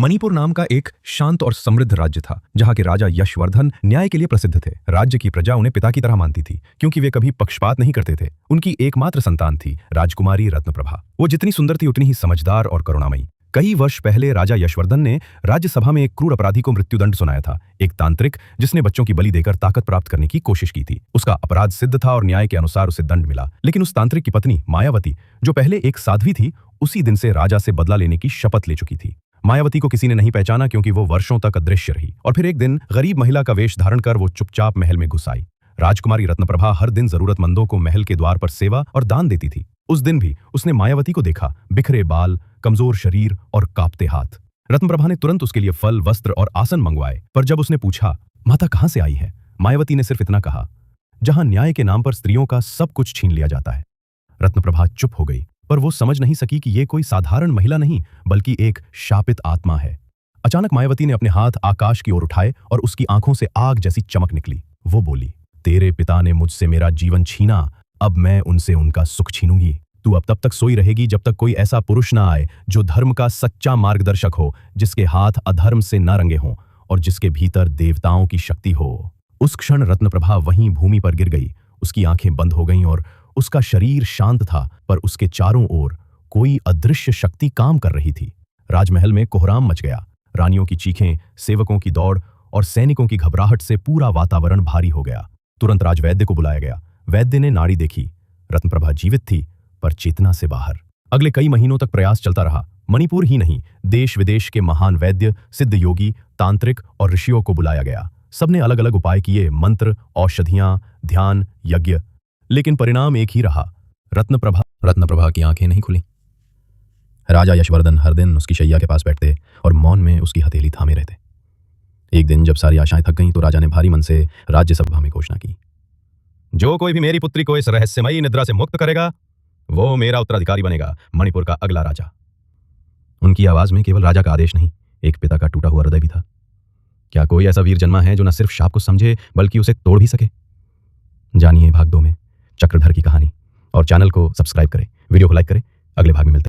मणिपुर नाम का एक शांत और समृद्ध राज्य था, जहां के राजा यशवर्धन न्याय के लिए प्रसिद्ध थे। राज्य की प्रजा उन्हें पिता की तरह मानती थी, क्योंकि वे कभी पक्षपात नहीं करते थे। उनकी एकमात्र संतान थी राजकुमारी रत्नप्रभा। वो जितनी सुंदर थी उतनी ही समझदार और करुणामयी। कई वर्ष पहले राजा यशवर्धन ने राज्यसभा में एक क्रूर अपराधी को मृत्युदंड सुनाया था, एक तांत्रिक जिसने बच्चों की बलि देकर ताकत प्राप्त करने की कोशिश की थी। उसका अपराध सिद्ध था और न्याय के अनुसार उसे दंड मिला। लेकिन उस तांत्रिक की पत्नी मायावती, जो पहले एक साध्वी थी, उसी दिन से राजा से बदला लेने की शपथ ले चुकी थी। मायावती को किसी ने नहीं पहचाना, क्योंकि वो वर्षों तक अदृश्य रही। और फिर एक दिन गरीब महिला का वेश धारण कर वो चुपचाप महल में घुस आई। राजकुमारी रत्नप्रभा हर दिन जरूरतमंदों को महल के द्वार पर सेवा और दान देती थी। उस दिन भी उसने मायावती को देखा, बिखरे बाल, कमजोर शरीर और कांपते हाथ। रत्नप्रभा ने तुरंत उसके लिए फल, वस्त्र और आसन मंगवाए। पर जब उसने पूछा, माता कहां से आई है, मायावती ने सिर्फ इतना कहा, जहां न्याय के नाम पर स्त्रियों का सब कुछ छीन लिया जाता है। रत्नप्रभा चुप हो गई, पर वो समझ नहीं सकी कि ये कोई साधारण महिला नहीं, बल्कि एक शापित आत्मा है। अचानक मायावती ने अपने हाथ आकाश की ओर उठाए और उसकी आंखों से आग जैसी चमक निकली। वो बोली, तेरे पिता ने मुझसे मेरा जीवन छीना, अब मैं उनसे उनका सुख छीनूंगी। तू अब तब तक सोई रहेगी जब तक कोई ऐसा पुरुष ना आए जो धर्म का सच्चा मार्गदर्शक हो, जिसके हाथ अधर्म से न रंगे हों और जिसके भीतर देवताओं की शक्ति हो। उस क्षण रत्नप्रभा वहीं भूमि पर गिर गई। उसकी आंखें बंद हो गईं और उसका शरीर शांत था, पर उसके चारों ओर कोई अदृश्य शक्ति काम कर रही थी। राजमहल में कोहराम मच गया। रानियों की चीखें, सेवकों की दौड़ और सैनिकों की घबराहट से पूरा वातावरण भारी हो गया। तुरंत राजवैद्य को बुलाया गया। वैद्य ने नाड़ी देखी। रत्नप्रभा जीवित थी, पर चेतना से बाहर। अगले कई महीनों तक प्रयास चलता रहा। मणिपुर ही नहीं, देश विदेश के महान वैद्य, सिद्ध योगी, तांत्रिक और ऋषियों को बुलाया गया। सबने अलग अलग उपाय किए, मंत्र, औषधियां, ध्यान, यज्ञ, लेकिन परिणाम एक ही रहा। रत्नप्रभा की आंखें नहीं खुली। राजा यशवर्धन हर दिन उसकी शैया के पास बैठते और मौन में उसकी हथेली थामे रहते। एक दिन जब सारी आशाएं थक गईं, तो राजा ने भारी मन से राज्यसभा में घोषणा की, जो कोई भी मेरी पुत्री को इस रहस्यमयी निद्रा से मुक्त करेगा, वो मेरा उत्तराधिकारी बनेगा, मणिपुर का अगला राजा। उनकी आवाज में केवल राजा का आदेश नहीं, एक पिता का टूटा हुआ हृदय भी था। क्या कोई ऐसा वीर जन्मा है जो न सिर्फ शाप को समझे बल्कि उसे तोड़ भी सके? जानिए भाग 2 में चक्रधर की कहानी। और चैनल को सब्सक्राइब करें, वीडियो को लाइक करें। अगले भाग में मिलते हैं।